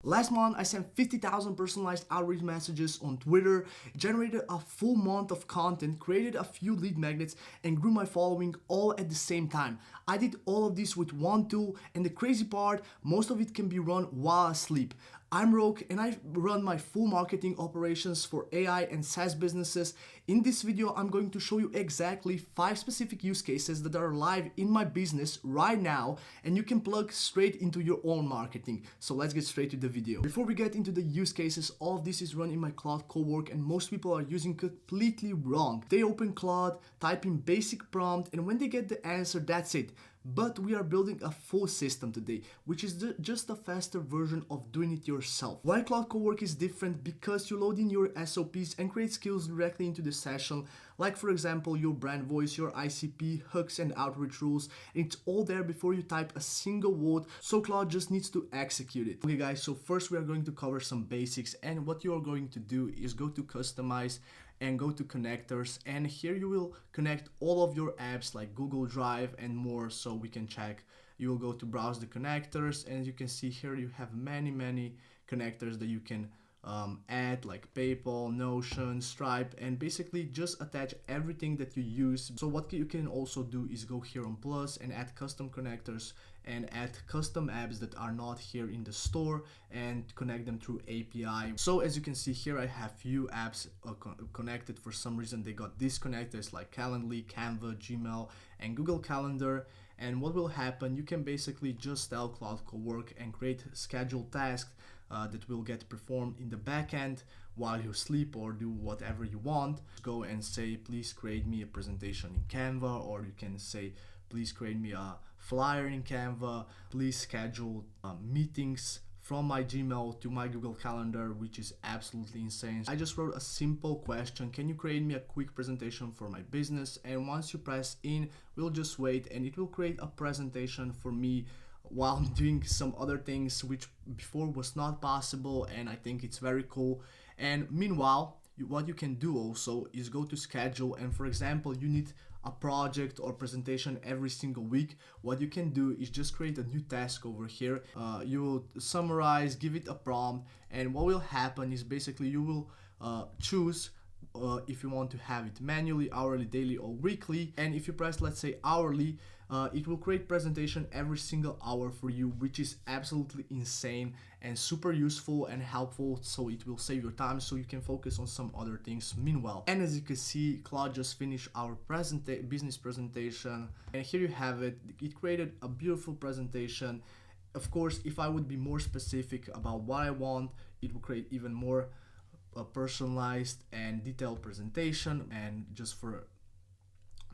Last month, I sent 50,000 personalized outreach messages on Twitter, generated a full month of content, created a few lead magnets, and grew my following all at the same time. I did all of this with one tool, and the crazy part, most of it can be run while asleep. I'm Roke and I run my full marketing operations for AI and SaaS businesses. In this video, I'm going to show you exactly 5 specific use cases that are live in my business right now and you can plug straight into your own marketing. So let's get straight to the video. Before we get into the use cases, all of this is run in my Claude Cowork and most people are using completely wrong. They open Claude, type in basic prompt, and when they get the answer, that's it. But we are building a full system today, which is just a faster version of doing it yourself. Why Claude Cowork is different? Because you load in your SOPs and create skills directly into the session, like for example your brand voice, your ICP, hooks and outreach rules, and it's all there before you type a single word, so Claude just needs to execute it. Okay guys, so first we are going to cover some basics, and what you are going to do is go to customize and go to connectors, and here you will connect all of your apps like Google Drive and more, so we can check. You will go to browse the connectors, and as you can see here you have many connectors that you can add, like PayPal, Notion, Stripe, and basically just attach everything that you use. So what you can also do is go here on plus and add custom connectors and add custom apps that are not here in the store and connect them through API. So as you can see here, I have few apps connected. For some reason they got disconnected, like Calendly, Canva, Gmail, and Google Calendar. And what will happen, you can basically just tell Claude Cowork and create scheduled tasks that will get performed in the backend while you sleep or do whatever you want. Go and say, please create me a presentation in Canva, or you can say, please create me a flyer in Canva. Please schedule meetings from my Gmail to my Google Calendar, which is absolutely insane. I just wrote a simple question: can you create me a quick presentation for my business? And once you press in, we'll just wait and it will create a presentation for me while I'm doing some other things which before was not possible, and I think it's very cool. And meanwhile, what you can do also is go to schedule, and for example you need a project or presentation every single week. What you can do is just create a new task over here. You will summarize, give it a prompt, and what will happen is basically you will choose if you want to have it manually, hourly, daily, or weekly. And if you press, let's say, hourly, it will create presentation every single hour for you, which is absolutely insane and super useful and helpful. So it will save your time so you can focus on some other things meanwhile. And as you can see, Claude just finished our business presentation, and here you have it. It created a beautiful presentation. Of course, if I would be more specific about what I want, it will create even more personalized and detailed presentation. And just for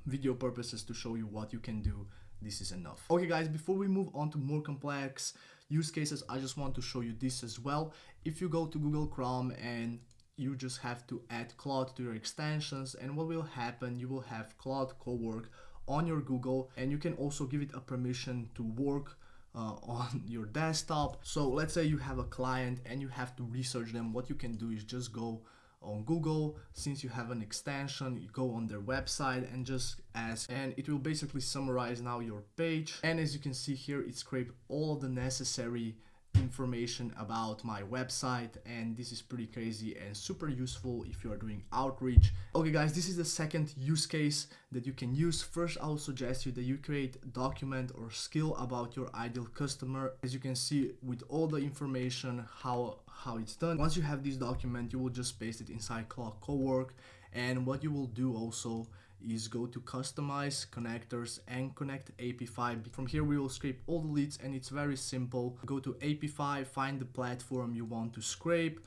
video purposes to show you what you can do, this is enough. Okay guys, before we move on to more complex use cases, I just want to show you this as well. If you go to Google Chrome and you just have to add Claude to your extensions, and what will happen, you will have Claude Cowork on your Google, and you can also give it a permission to work on your desktop. So let's say you have a client and you have to research them. What you can do is just go on Google. Since you have an extension, you go on their website and just ask, and it will basically summarize now your page. And as you can see here, it scraped all of the necessary information about my website, and this is pretty crazy and super useful if you are doing outreach. Okay guys, this is the second use case that you can use. First, I will suggest you that you create a document or skill about your ideal customer. As you can see, with all the information how it's done. Once you have this document, you will just paste it inside Claude Cowork, and what you will do also is go to customize connectors and connect AP5. From here we will scrape all the leads, and it's very simple. Go to AP5, find the platform you want to scrape,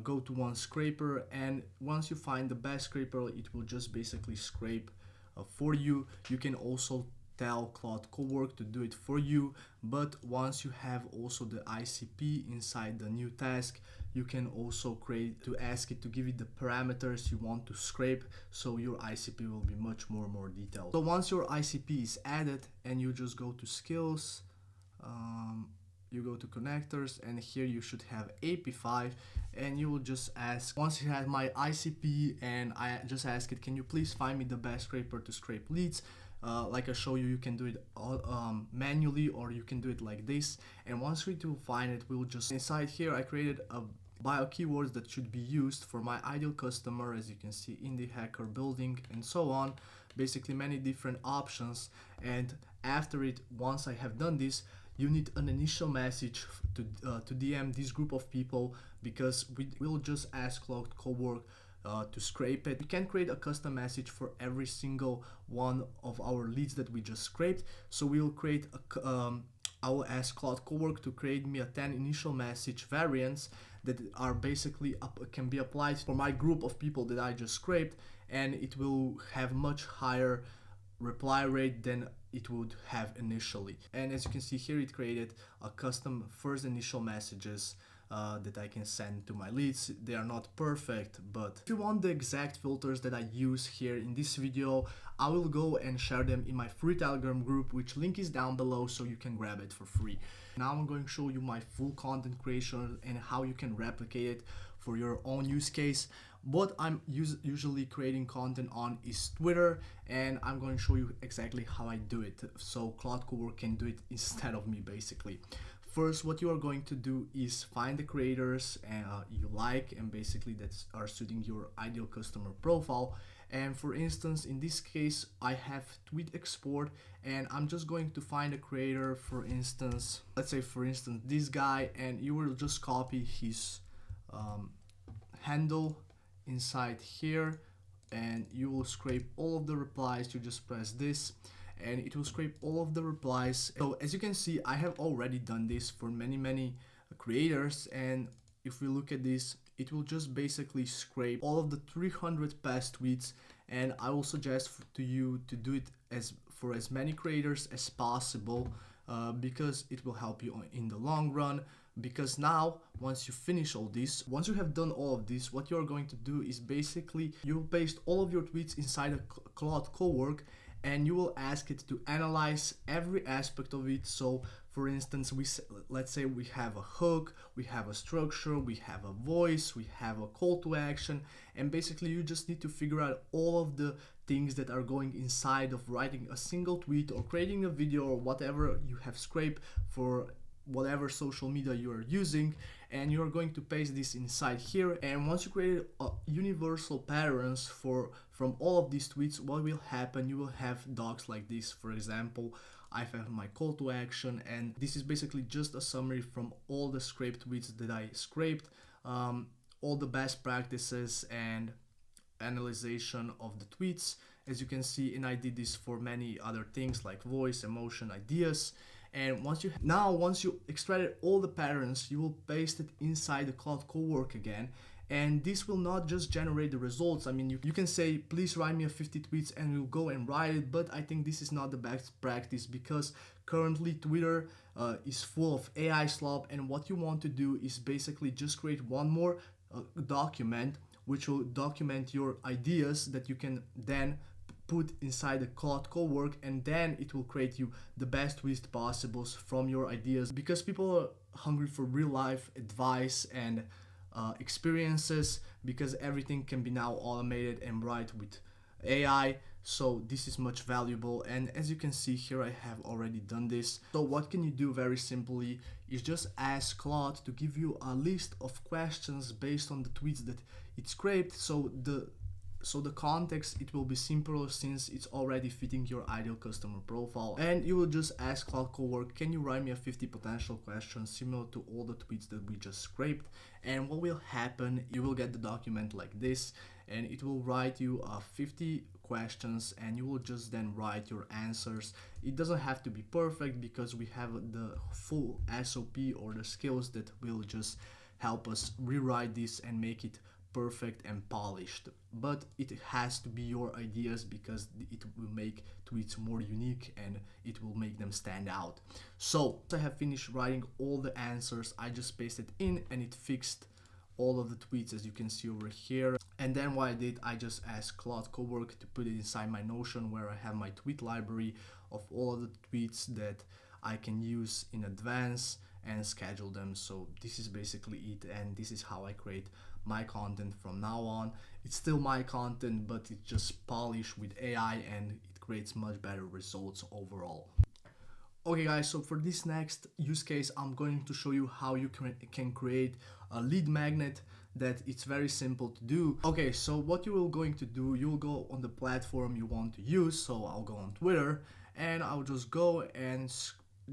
go to one scraper, and once you find the best scraper, it will just basically scrape for you. You can also tell Claude Cowork to do it for you, but once you have also the ICP inside the new task, you can also create to ask it to give you the parameters you want to scrape, so your ICP will be much more detailed. So once your ICP is added, and you just go to skills, you go to connectors, and here you should have AP5, and you will just ask, once you have my ICP, and I just ask it, can you please find me the best scraper to scrape leads? Like I show you, you can do it manually, or you can do it like this. And once we do find it, we'll just inside here I created a bio keywords that should be used for my ideal customer, as you can see, indie hacker building and so on. Basically many different options. And after it, once I have done this, you need an initial message to DM this group of people, because we will just ask Claude Cowork to scrape it. We can create a custom message for every single one of our leads that we just scraped. So we'll create I will ask Claude Cowork to create me a 10 initial message variants that are basically can be applied for my group of people that I just scraped, and it will have much higher reply rate than it would have initially. And as you can see here, it created a custom first initial messages that I can send to my leads. They are not perfect, but if you want the exact filters that I use here in this video, I will go and share them in my free Telegram group, which link is down below, so you can grab it for free. Now I'm going to show you my full content creation and how you can replicate it for your own use case. What I'm usually creating content on is Twitter, and I'm going to show you exactly how I do it, so Claude Cowork can do it instead of me basically. First, what you are going to do is find the creators you like, and basically that are suiting your ideal customer profile. And for instance, in this case, I have tweet export, and I'm just going to find a creator, for instance, let's say for instance this guy, and you will just copy his handle inside here, and you will scrape all of the replies. You just press this and it will scrape all of the replies. So as you can see, I have already done this for many creators, and if we look at this, it will just basically scrape all of the 300 past tweets. And I will suggest to you to do it for as many creators as possible, because it will help you in the long run. Because now, once you finish all this, once you have done all of this, what you're going to do is basically you will paste all of your tweets inside a Claude Cowork, and you will ask it to analyze every aspect of it. So for instance, let's say we have a hook, we have a structure, we have a voice, we have a call to action, and basically you just need to figure out all of the things that are going inside of writing a single tweet or creating a video or whatever you have scraped for whatever social media you are using, and you're going to paste this inside here. And once you create universal patterns from all of these tweets, what will happen, you will have docs like this. For example, I have my call to action, and this is basically just a summary from all the scraped tweets that I scraped, all the best practices and analyzation of the tweets, as you can see. And I did this for many other things like voice, emotion, ideas. And once you extracted all the patterns, you will paste it inside the Claude Cowork again, and this will not just generate the results. I mean, you can say, please write me a 50 tweets, and we'll go and write it, but I think this is not the best practice, because currently Twitter is full of AI slop, and what you want to do is basically just create one more document which will document your ideas that you can then put inside the Claude Cowork, and then it will create you the best tweets possible from your ideas, because people are hungry for real life advice and experiences, because everything can be now automated and write with AI. So this is much valuable, and as you can see here, I have already done this. So what can you do very simply is just ask Claude to give you a list of questions based on the tweets that it scraped. So the context, it will be simpler since it's already fitting your ideal customer profile. And you will just ask Claude Cowork, can you write me a 50 potential questions similar to all the tweets that we just scraped? And what will happen, you will get the document like this, and it will write you 50 questions, and you will just then write your answers. It doesn't have to be perfect, because we have the full SOP or the skills that will just help us rewrite this and make it perfect and polished. But it has to be your ideas, because it will make tweets more unique and it will make them stand out. So I have finished writing all the answers. I just pasted in, and it fixed all of the tweets, as you can see over here. And then what I did, I just asked Claude Cowork to put it inside my Notion, where I have my tweet library of all of the tweets that I can use in advance and schedule them. So this is basically it, and this is how I create my content from now on. It's still my content, but it's just polished with AI, and it creates much better results overall. Okay guys, so for this next use case, I'm going to show you how you can create a lead magnet that it's very simple to do. Okay, so what you will going to do, you'll go on the platform you want to use. So I'll go on Twitter and I'll just go and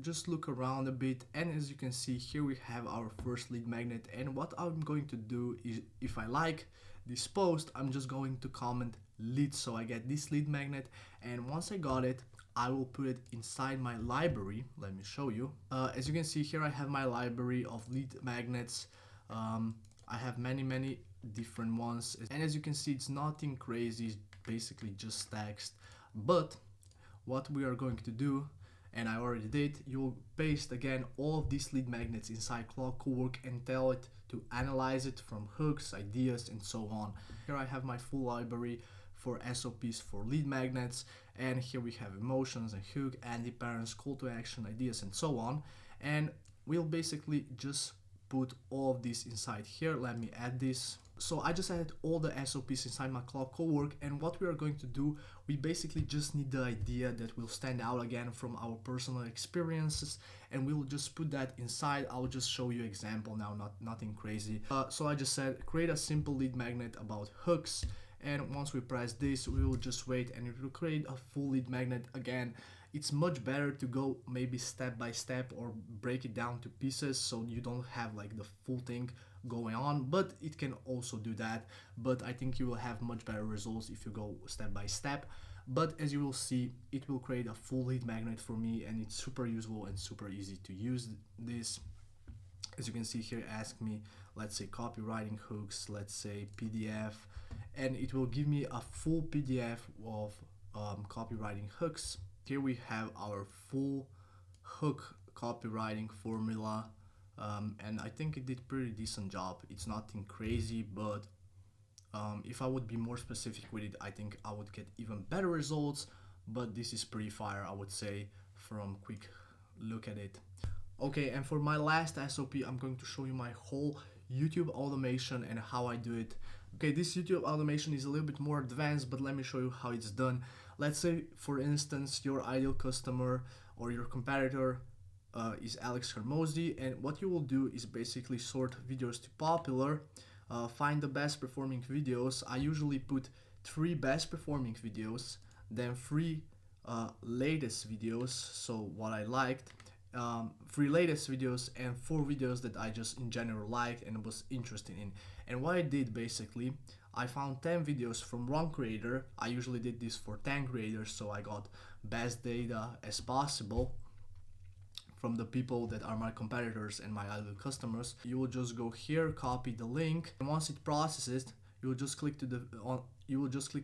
just look around a bit, and as you can see here we have our first lead magnet. And what I'm going to do is, if I like this post, I'm just going to comment lead, so I get this lead magnet. And once I got it, I will put it inside my library. Let me show you. As you can see here, I have my library of lead magnets. I have many different ones, and as you can see, it's nothing crazy, it's basically just text. But what we are going to do, and I already did, you'll paste again all of these lead magnets inside Claude Cowork and tell it to analyze it from hooks, ideas, and so on. Here I have my full library for SOPs for lead magnets, and here we have emotions and hook, anti-parents, call to action, ideas, and so on. And we'll basically just put all of this inside here. Let me add this. So I just added all the SOPs inside my Claude Cowork, and what we are going to do, we basically just need the idea that will stand out again from our personal experiences, and we'll just put that inside. I'll just show you example now, nothing crazy. So I just said create a simple lead magnet about hooks, and once we press this, we will just wait and it will create a full lead magnet again. It's much better to go maybe step by step or break it down to pieces so you don't have like the full thing going on, but it can also do that. But I think you will have much better results if you go step by step. But as you will see, it will create a full lead magnet for me, and it's super useful and super easy to use this. As you can see here, ask me, let's say copywriting hooks, let's say PDF, and it will give me a full PDF of copywriting hooks. Here we have our full hook copywriting formula, and I think it did pretty decent job. It's nothing crazy, but if I would be more specific with it, I think I would get even better results. But this is pretty fire, I would say, from quick look at it. Okay, and for my last SOP, I'm going to show you my whole YouTube automation and how I do it. Okay, this YouTube automation is a little bit more advanced, but let me show you how it's done. Let's say, for instance, your ideal customer or your competitor is Alex Hermosi, and what you will do is basically sort videos to popular, find the best performing videos. I usually put 3 best performing videos, then 3 latest videos, so what I liked, 3 latest videos, and 4 videos that I just in general liked and was interested in. And what I did basically, I found 10 videos from one creator. I usually did this for 10 creators, so I got best data as possible from the people that are my competitors and my ideal customers. You will just go here, copy the link, and once it processes, you will just click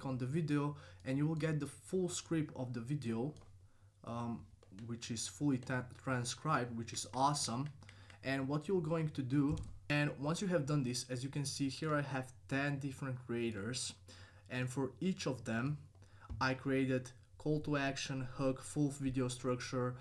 on the video, and you will get the full script of the video, which is fully transcribed, which is awesome. And what you're going to do, and once you have done this, as you can see here, I have 10 different creators, and for each of them I created call to action, hook, full video structure,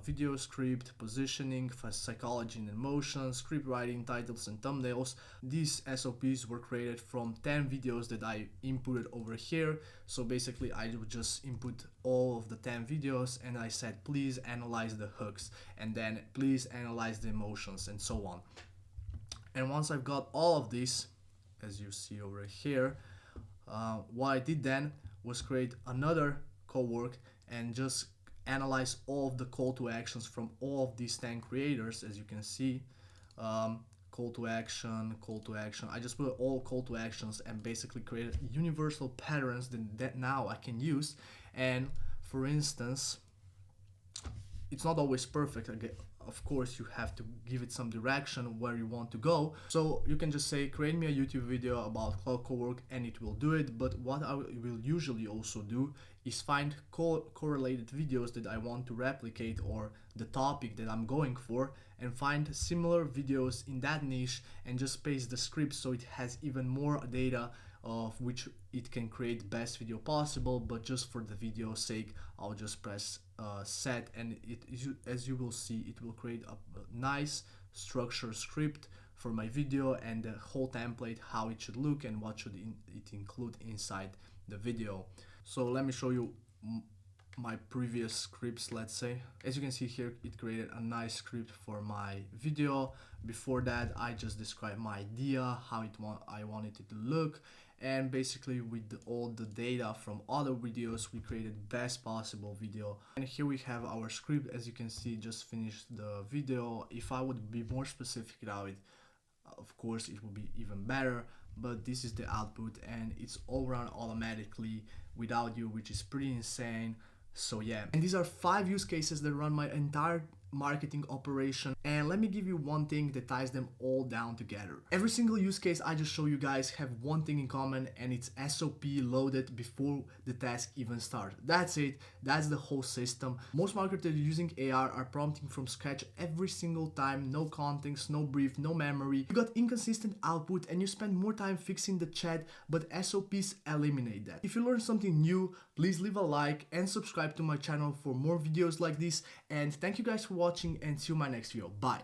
video script, positioning, psychology and emotion, script writing, titles and thumbnails. These SOPs were created from 10 videos that I inputted over here. So basically I would just input all of the 10 videos, and I said please analyze the hooks, and then please analyze the emotions, and so on. And once I've got all of this, as you see over here, what I did then was create another Cowork and just analyze all of the call to actions from all of these 10 creators. As you can see, call to action. I just put all call to actions and basically created universal patterns that now I can use. And for instance, it's not always perfect. Of course, you have to give it some direction where you want to go. So you can just say, create me a YouTube video about Claude Cowork, and it will do it. But what I will usually also do is find correlated videos that I want to replicate, or the topic that I'm going for, and find similar videos in that niche and just paste the script so it has even more data of which it can create best video possible. But just for the video sake, I'll just press set, and as you will see, it will create a nice structure script for my video and the whole template, how it should look and what should it include inside the video. So let me show you my previous scripts, let's say. As you can see here, it created a nice script for my video. Before that, I just described my idea, how I wanted it to look, and basically with all the data from other videos, we created best possible video. And here we have our script. As you can see, just finished the video. If I would be more specific about it, of course it would be even better, but this is the output and it's all run automatically without you, which is pretty insane. So yeah, and these are 5 use cases that run my entire marketing operation, and let me give you one thing that ties them all down together. Every single use case I just show you guys have one thing in common, and it's SOP loaded before the task even starts. That's it, that's the whole system. Most marketers using AR are prompting from scratch every single time, no context, no brief, no memory. You got inconsistent output and you spend more time fixing the chat, but SOPs eliminate that. If you learned something new, please leave a like and subscribe to my channel for more videos like this, and thank you guys for watching and see you in my next video. Bye.